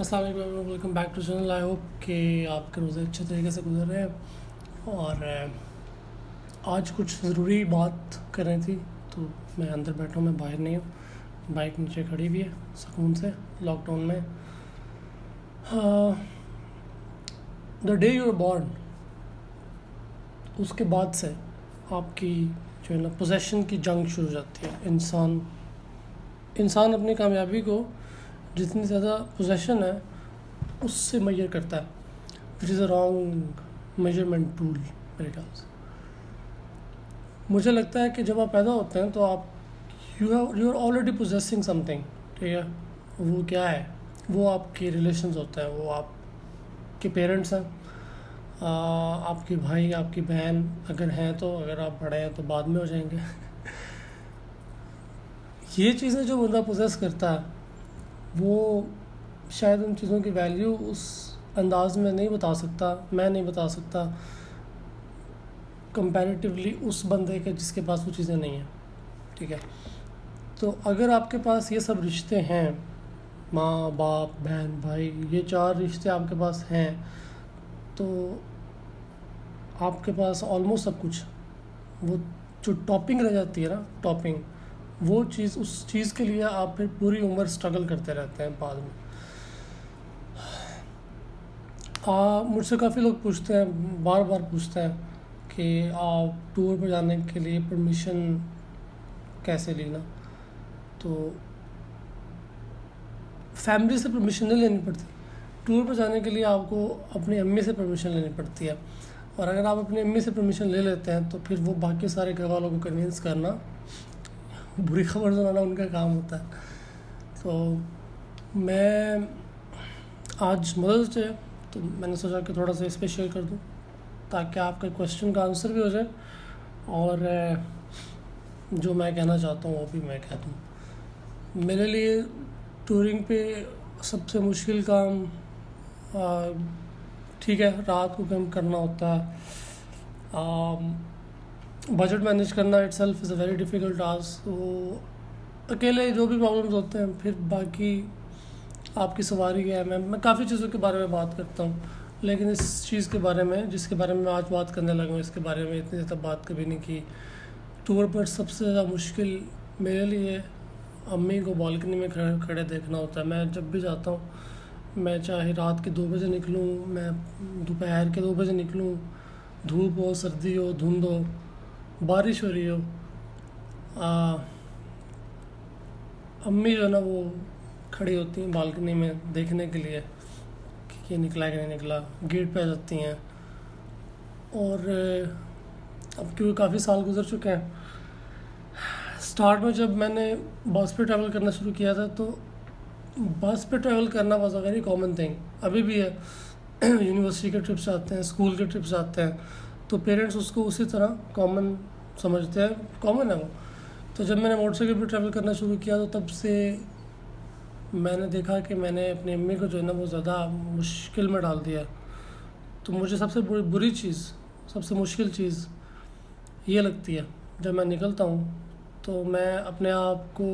अस्सलाम वालेकुम, welcome back to channel. I hope कि आपके रोज़े अच्छे तरीके से गुजर रहे हैं। और आज कुछ ज़रूरी बात करनी थी तो मैं अंदर बैठा हूँ, मैं बाहर नहीं हूँ। बाइक नीचे खड़ी हुई है सुकून से लॉकडाउन में। The day you are born, उसके बाद से आपकी जो है ना पोजेशन की जंग शुरू हो जाती है। इंसान अपनी कामयाबी को जितनी ज़्यादा पोजेशन है उससे मेजर करता है, which is a wrong measurement tool मेरे ख्याल से। मुझे लगता है कि जब आप पैदा होते हैं तो आप you are already possessing something, ठीक है। वो क्या है? वो आपके रिलेशंस होते हैं, वो आपके पेरेंट्स हैं, आपके भाई, आपकी बहन अगर हैं तो, अगर आप बड़े हैं तो बाद में हो जाएंगे। ये चीज़ें जो बंदा पोजेस करता है वो शायद उन चीज़ों की वैल्यू उस अंदाज में नहीं बता सकता, मैं नहीं बता सकता कंपैरेटिवली उस बंदे के जिसके पास वो चीज़ें नहीं हैं, ठीक है। तो अगर आपके पास ये सब रिश्ते हैं, माँ बाप बहन भाई, ये 4 रिश्ते आपके पास हैं, तो आपके पास ऑलमोस्ट सब कुछ। वो जो टॉपिंग रह जाती है ना, टॉपिंग, वो चीज़, उस चीज़ के लिए आप फिर पूरी उम्र स्ट्रगल करते रहते हैं बाद में। मुझसे काफ़ी लोग पूछते हैं, बार बार पूछते हैं कि आप टूर पर जाने के लिए परमिशन कैसे लेना। तो फैमिली से परमिशन नहीं लेनी पड़ती। टूर पर जाने के लिए आपको अपनी अम्मी से परमिशन लेनी पड़ती है, और अगर आप अपनी अम्मी से परमिशन ले लेते हैं तो फिर वो बाकी सारे घर वालों को कन्विंस करना, बुरी खबर सुनाना उनका काम होता है। तो मैं आज मदर्स डे, तो मैंने सोचा कि थोड़ा सा इस पर शेयर कर दूँ ताकि आपके क्वेश्चन का आंसर भी हो जाए और जो मैं कहना चाहता हूँ वो भी मैं कह दूँ। मेरे लिए टूरिंग पे सबसे मुश्किल काम, ठीक है, रात को काम करना होता है, बजट मैनेज करना itself is a very difficult task. तो अकेले जो भी प्रॉब्लम्स होते हैं, फिर बाकी आपकी सवारी है। मैं काफ़ी चीज़ों के बारे में बात करता हूँ, लेकिन इस चीज़ के बारे में, जिसके बारे में मैं आज बात करने लगा हूँ, इसके बारे में इतनी ज़्यादा बात कभी नहीं की। टूर पर सबसे ज़्यादा मुश्किल मेरे लिए अम्मी को बालकनी में खड़े देखना होता है। मैं जब भी जाता हूँ, मैं चाहे रात के 2 बजे निकलूँ, मैं दोपहर के 2 बजे निकलूँ, धूप हो, सर्दी हो, धुंध हो, बारिश हो रही हो, अम्मी जो है ना वो खड़ी होती हैं बालकनी में देखने के लिए कि ये निकला कि नहीं निकला। गेट पे आ जाती हैं। और अब क्योंकि काफ़ी साल गुजर चुके हैं, स्टार्ट में जब मैंने बस पे ट्रैवल करना शुरू किया था तो बस पे ट्रैवल करना was a very common thing, अभी भी है। यूनिवर्सिटी के ट्रिप्स आते हैं, स्कूल के ट्रिप्स आते हैं, तो पेरेंट्स उसको उसी तरह कॉमन समझते हैं, कॉमन है वो। तो जब मैंने मोटरसाइकिल पर ट्रैवल करना शुरू किया तो तब से मैंने देखा कि मैंने अपनी अम्मी को जो है ना वो ज़्यादा मुश्किल में डाल दिया। तो मुझे सबसे बुरी चीज़, सबसे मुश्किल चीज़ ये लगती है, जब मैं निकलता हूँ तो मैं अपने आप को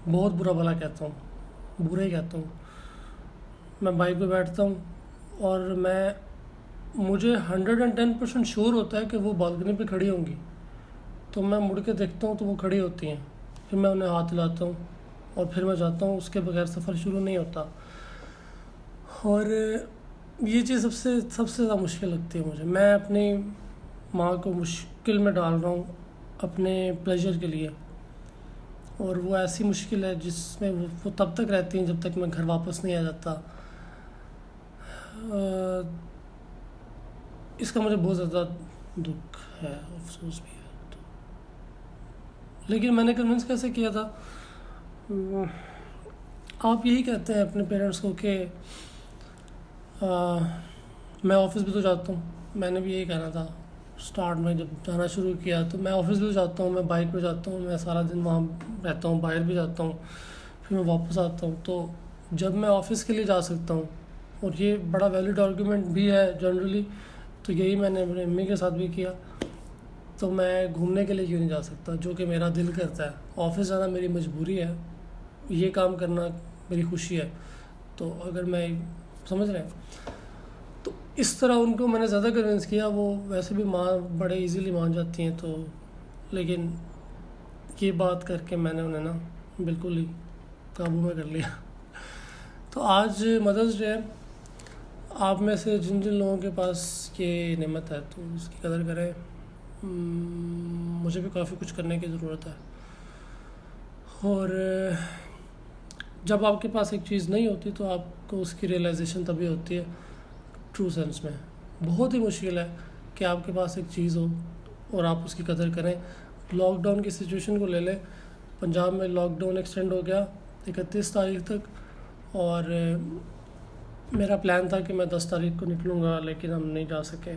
बहुत बुरा भला कहता हूँ, बुरा ही कहता हूँ। मैं बाइक पे बैठता हूँ और मुझे 110% श्योर होता है कि वो बालकनी पे खड़ी होंगी, तो मैं मुड़ के देखता हूँ तो वो खड़ी होती हैं। फिर मैं उन्हें हाथ हिलाता हूँ और फिर मैं जाता हूँ, उसके बगैर सफ़र शुरू नहीं होता। और ये चीज़ सबसे सबसे ज़्यादा मुश्किल लगती है मुझे। मैं अपनी माँ को मुश्किल में डाल रहा हूँ अपने प्लेजर के लिए, और वो ऐसी मुश्किल है जिसमें वो तब तक रहती हैं जब तक मैं घर वापस नहीं आ जाता। इसका मुझे बहुत ज़्यादा दुख है, अफसोस भी है। लेकिन मैंने कन्विंस कैसे किया था? आप यही कहते हैं अपने पेरेंट्स को कि मैं ऑफ़िस भी तो जाता हूँ। मैंने भी यही कहना था स्टार्ट में, जब जाना शुरू किया तो मैं ऑफ़िस भी तो जाता हूँ, मैं बाइक पे जाता हूँ, मैं सारा दिन वहाँ रहता हूँ, बाहर भी जाता हूँ, फिर मैं वापस आता हूँ। तो जब मैं ऑफ़िस के लिए जा सकता हूँ, और ये बड़ा वैलिड आर्गूमेंट भी है जनरली, तो यही मैंने अपनी अम्मी के साथ भी किया, तो मैं घूमने के लिए क्यों नहीं जा सकता, जो कि मेरा दिल करता है। ऑफ़िस जाना मेरी मजबूरी है, ये काम करना मेरी खुशी है। तो अगर मैं समझ रहे हैं, तो इस तरह उनको मैंने ज़्यादा कन्विंस किया। वो वैसे भी बड़े इजीली मान जाती हैं, तो लेकिन ये बात करके मैंने उन्हें ना बिल्कुल ही काबू में कर लिया। तो आज मदर्स डे है। आप में से जिन जिन लोगों के पास ये नेमत है तो उसकी कदर करें। मुझे भी काफ़ी कुछ करने की ज़रूरत है। और जब आपके पास एक चीज़ नहीं होती तो आपको उसकी रियलाइजेशन तभी होती है ट्रू सेंस में। बहुत ही मुश्किल है कि आपके पास एक चीज़ हो और आप उसकी कदर करें। लॉकडाउन की सिचुएशन को ले लें। पंजाब में लॉकडाउन एक्सटेंड हो गया 31 तारीख तक, और मेरा प्लान था कि मैं 10 तारीख को निकलूँगा, लेकिन हम नहीं जा सके।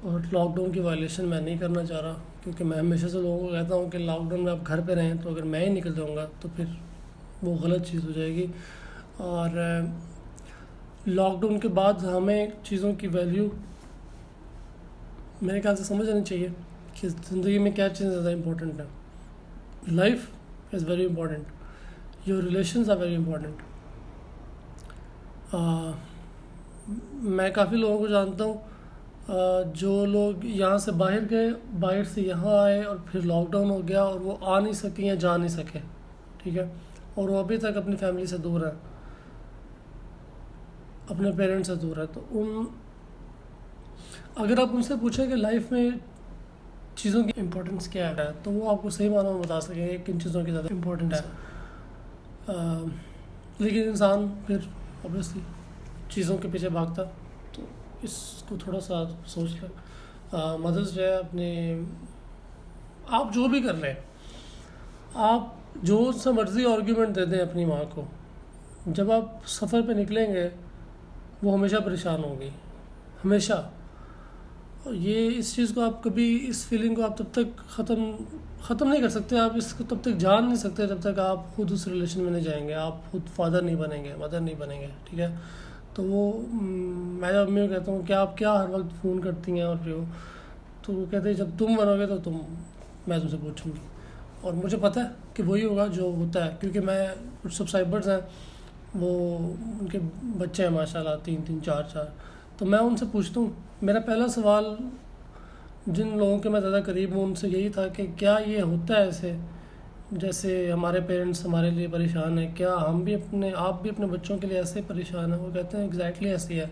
और लॉकडाउन की वायलेशन मैं नहीं करना चाह रहा, क्योंकि मैं हमेशा से लोगों को कहता हूँ कि लॉकडाउन में आप घर पे रहें, तो अगर मैं ही निकल जाऊँगा तो फिर वो गलत चीज़ हो जाएगी। और लॉकडाउन के बाद हमें चीज़ों की वैल्यू मेरे ख्याल से समझ आनी चाहिए कि ज़िंदगी में क्या चीज़ें ज़्यादा इम्पोर्टेंट है। Life is very important, your relations are very important. मैं काफ़ी लोगों को जानता हूँ जो लोग यहाँ से बाहर गए, बाहर से यहाँ आए और फिर लॉकडाउन हो गया और वो आ नहीं सके या जा नहीं सके, ठीक है, और वो अभी तक अपनी फैमिली से दूर है, अपने पेरेंट्स से दूर है। तो अगर आप उनसे पूछें कि लाइफ में चीज़ों की इम्पोर्टेंस क्या है, तो वो आपको सही मानों में बता सकेंगे किन चीज़ों की ज़्यादा इम्पोर्टेंट है। लेकिन इंसान फिर ऑब्वियसली चीज़ों के पीछे भागता। तो इसको थोड़ा सा सोच लें। मदर्स डे अपने आप जो भी कर लें, आप जो सा मर्ज़ी आर्ग्यूमेंट दे दें अपनी माँ को, जब आप सफ़र पे निकलेंगे वो हमेशा परेशान होगी, हमेशा। और ये इस चीज़ को आप कभी, इस फीलिंग को आप तब तक ख़त्म नहीं कर सकते, आप इसको तब तक जान नहीं सकते जब तक आप खुद उस रिलेशन में नहीं जाएंगे, आप खुद फादर नहीं बनेंगे, मदर नहीं बनेंगे, ठीक है। तो वो मैं जब अम्मी को कहता हूँ कि आप क्या हर वक्त फ़ोन करती हैं और जो, तो वो कहते हैं जब तुम बनोगे तो मैं तुमसे पूछूंगी। और मुझे पता है कि वही होगा जो होता है, क्योंकि मैं कुछ सब्सक्राइबर्स हैं, वो उनके बच्चे हैं माशाल्लाह 3-3 4-4, तो मैं उनसे पूछता हूँ। मेरा पहला सवाल जिन लोगों के मैं ज़्यादा करीब हूँ उनसे यही था कि क्या ये होता है ऐसे, जैसे हमारे पेरेंट्स हमारे लिए परेशान हैं, क्या आप भी अपने बच्चों के लिए ऐसे परेशान हैं? वो कहते हैं एग्जैक्टली ऐसी है।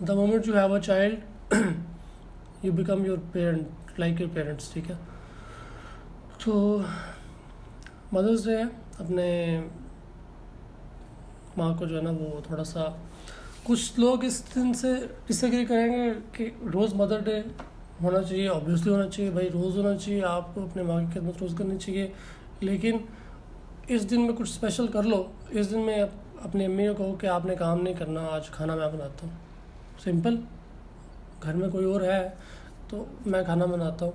The moment you have a child you become your parent, like your parents, ठीक है। तो मदर्स डे है, अपने माँ को जो है ना वो थोड़ा सा, कुछ लोग इस दिन से डिसएग्री करेंगे कि रोज़ मदर डे होना चाहिए, ऑब्वियसली होना चाहिए भाई, रोज़ होना चाहिए, आपको अपने माँ की खिदमत रोज़ करनी चाहिए। लेकिन इस दिन में कुछ स्पेशल कर लो। इस दिन में अपनी अम्मी को कहो कि आपने काम नहीं करना, आज खाना मैं बनाता हूँ, सिंपल। घर में कोई और है तो मैं खाना बनाता हूँ,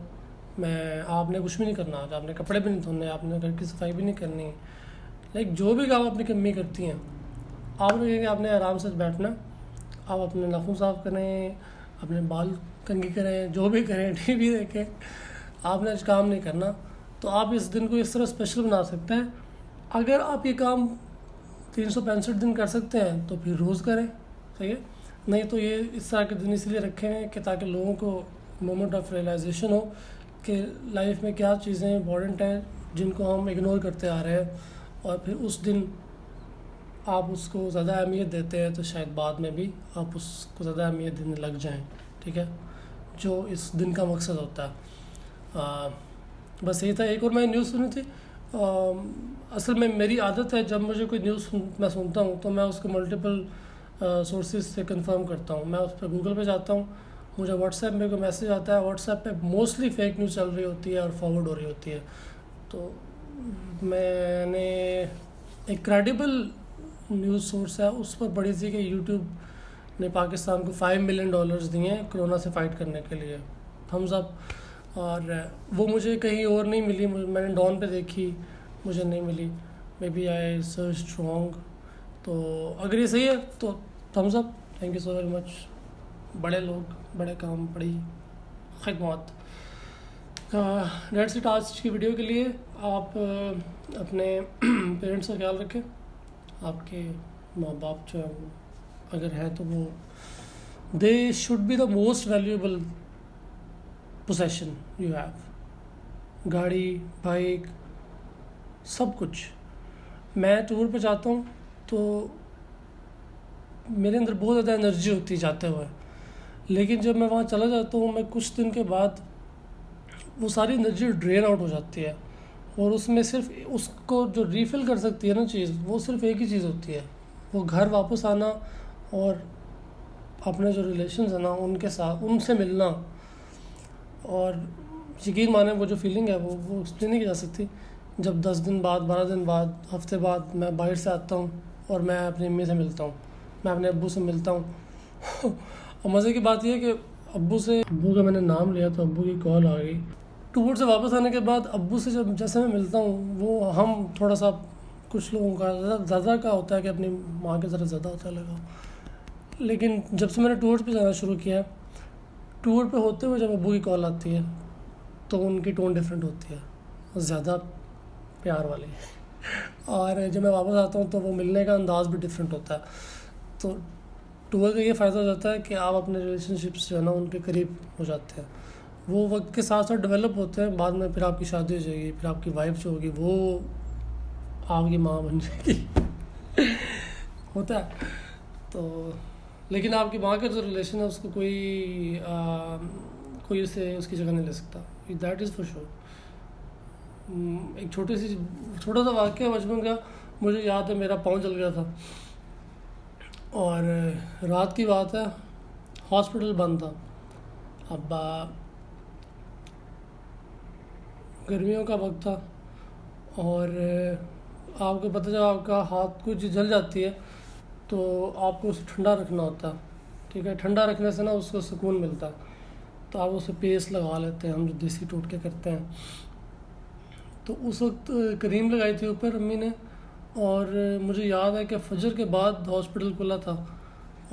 आपने कुछ भी नहीं करना, आज आपने कपड़े भी नहीं धोने, आपने घर की सफाई भी नहीं करनी, लाइक जो भी काम अपनी अम्मी करती हैं, आप कहेंगे आपने आराम से बैठना, आप अपने नाखून साफ़ करें, अपने बाल कंघी करें, जो भी करें, टीवी देखें, आपने आज काम नहीं करना। तो आप इस दिन को इस तरह स्पेशल बना सकते हैं। अगर आप ये काम 365 दिन कर सकते हैं तो फिर रोज़ करें, सही है। नहीं तो ये इस तरह के दिन इसलिए रखे हैं कि ताकि लोगों को मोमेंट ऑफ रियलाइजेशन हो कि लाइफ में क्या चीज़ें इंपॉर्टेंट हैं जिनको हम इग्नोर करते आ रहे हैं, और फिर उस दिन आप उसको ज़्यादा अहमियत देते हैं तो शायद बाद में भी आप उसको ज़्यादा अहमियत देने लग जाएं, ठीक है, जो इस दिन का मकसद होता है। बस यही था। एक और मैं न्यूज़ सुनी थी। असल में मेरी आदत है, जब मुझे कोई न्यूज़ मैं सुनता हूँ तो मैं उसको मल्टीपल सोर्सेज से कंफर्म करता हूँ। मैं उस पर गूगल पे जाता हूँ, मुझे व्हाट्सएप में कोई मैसेज आता है, व्हाट्सएप पे मोस्टली फेक न्यूज़ चल रही होती है और फॉरवर्ड हो रही होती है। तो मैंने एक क्रेडिबल न्यूज़ सोर्स है उस पर पढ़ी थी कि यूट्यूब ने पाकिस्तान को $5 मिलियन दिए हैं कोरोना से फाइट करने के लिए, थम्स अप। और वो मुझे कहीं और नहीं मिली, मैंने डॉन पे देखी, मुझे नहीं मिली, maybe I search wrong. तो अगर ये सही है तो thumbs up, thank you so very much. बड़े लोग, बड़े काम, बड़ी खिदमत। डेट्स इट आज की वीडियो के लिए। आप अपने पेरेंट्स का ख्याल रखें, आपके माँ बाप जो है वो अगर है तो वो they should be the most valuable possession you have. गाड़ी, बाइक, सब कुछ। मैं टूर पे जाता हूँ तो मेरे अंदर बहुत ज़्यादा एनर्जी होती है जाते हुए, लेकिन जब मैं वहाँ चला जाता हूँ मैं कुछ दिन के बाद वो सारी एनर्जी ड्रेन आउट हो जाती है, और उसमें सिर्फ उसको जो रीफ़िल कर सकती है ना चीज़, वो सिर्फ एक ही चीज़ होती है, वो घर वापस आना और अपने जो रिलेशंस हैं ना उनके साथ उनसे मिलना। और यकीन माने वो जो फीलिंग है वो एक्सप्लेन नहीं की जा सकती। जब 10 दिन बाद, 12 दिन बाद, हफ्ते बाद मैं बाहर से आता हूँ और मैं अपनी अम्मी से मिलता हूँ, मैं अपने अब्बू से मिलता हूँ और मज़े की बात यह है कि अब्बू का मैंने नाम लिया तो अब्बू की कॉल आ गई। टूर से वापस आने के बाद अब्बू से जब जैसे मैं मिलता हूँ, वो हम थोड़ा सा, कुछ लोगों का ज़्यादा का होता है कि अपनी माँ की तरह ज़्यादा होता है लगा, लेकिन जब से मैंने टूर पे जाना शुरू किया, टूर पे होते हुए जब अब्बू की कॉल आती है तो उनकी टोन डिफरेंट होती है, ज़्यादा प्यार वाली और जब मैं वापस आता हूँ तो वो मिलने का अंदाज भी डिफरेंट होता है। तो टूर का ये फ़ायदा हो जाता है कि आप अपने रिलेशनशिप्स जो है ना उनके करीब हो जाते हैं, वो वक्त के साथ साथ डेवलप होते हैं। बाद में फिर आपकी शादी हो जाएगी, फिर आपकी वाइफ जो होगी वो आपकी माँ बन जाएगी होता है। तो लेकिन आपकी माँ का जो रिलेशन है उसको कोई उसे उसकी जगह नहीं ले सकता, दैट इज़ फॉर श्योर। एक छोटा सा वाक़या बचपन का मुझे याद है, मेरा पाँव जल गया था और रात की बात है, हॉस्पिटल बंद था। अब गर्मियों का वक्त था और आपको पता, जब आपका हाथ कुछ जल जाती है तो आपको उसे ठंडा रखना होता है, ठीक है। ठंडा रखने से ना उसको सुकून मिलता है, तो आप उसे पेस्ट लगा लेते हैं, हम जो देसी टोटके करते हैं। तो उस वक्त क्रीम लगाई थी ऊपर अम्मी ने, और मुझे याद है कि फजर के बाद हॉस्पिटल खुला था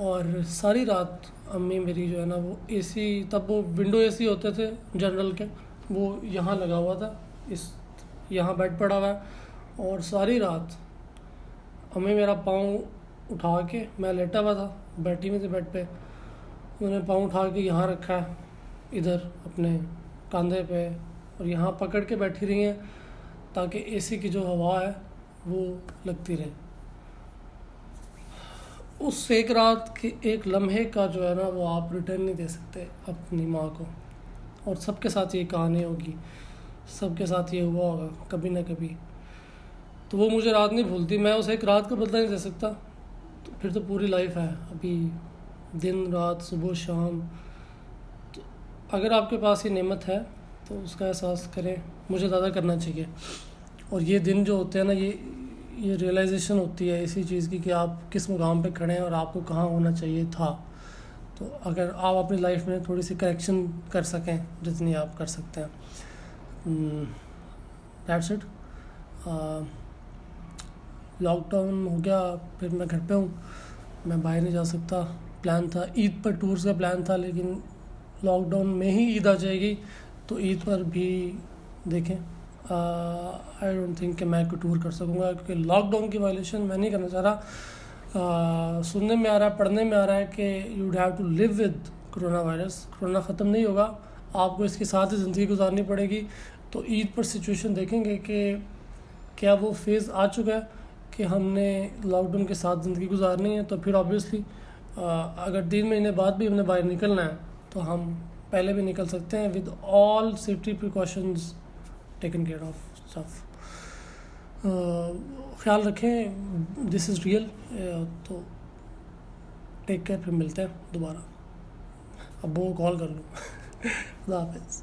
और सारी रात अम्मी मेरी जो है ना वो एसी, तब वो विंडो एसी होते थे जनरल के, वो यहाँ लगा हुआ था, यहाँ बेड पड़ा हुआ है, और सारी रात अम्मी मेरा पाँव उठा के, मैं लेटा हुआ था, बैठी हुई थी बेड पे, उन्होंने पाँव उठा के यहाँ रखा है इधर अपने कंधे पे, और यहाँ पकड़ के बैठी रही हैं ताकि एसी की जो हवा है वो लगती रहे। उस एक रात के एक लम्हे का जो है ना वो आप रिटर्न नहीं दे सकते अपनी माँ को, और सबके साथ ये कहानी होगी, सबके साथ ये हुआ होगा कभी ना कभी। तो वो मुझे रात नहीं भूलती, मैं उस एक रात का बदला नहीं दे सकता, तो फिर तो पूरी लाइफ है, अभी दिन रात सुबह शाम। तो अगर आपके पास ये नेमत है तो उसका एहसास करें, मुझे ज़्यादा करना चाहिए। और ये दिन जो होते हैं ना, ये रियलाइजेशन होती है इसी चीज़ की कि आप किस मुकाम पे खड़े हैं और आपको कहाँ होना चाहिए था। तो अगर आप अपनी लाइफ में थोड़ी सी करेक्शन कर सकें जितनी आप कर सकते हैं, दैट्स इट। लॉकडाउन हो गया, फिर मैं घर पे हूँ, मैं बाहर नहीं जा सकता। प्लान था ईद पर टूर्स का प्लान था, लेकिन लॉकडाउन में ही ईद आ जाएगी, तो ईद पर भी देखें। आई डोंट थिंक कि मैं कोई टूर कर सकूँगा, क्योंकि लॉकडाउन की वायलेशन मैं नहीं करना चाह रहा। सुनने में आ रहा है, पढ़ने में आ रहा है कि you have to live with coronavirus. Corona ख़त्म नहीं होगा, आपको इसके साथ ही ज़िंदगी गुजारनी पड़ेगी। तो ईद पर सिचुएशन देखेंगे कि क्या वो फेज़ आ चुका है कि हमने लॉकडाउन के साथ ज़िंदगी गुजारनी है। तो फिर ऑब्वियसली अगर 3 महीने बाद भी हमने बाहर निकलना है तो हम पहले भी निकल सकते हैं with all safety precautions taken care of stuff. ख्याल रखें, दिस इज़ रियल। तो टेक केयर, फिर मिलते हैं दोबारा। अब वो कॉल कर लूँ खुदा हाफिज़।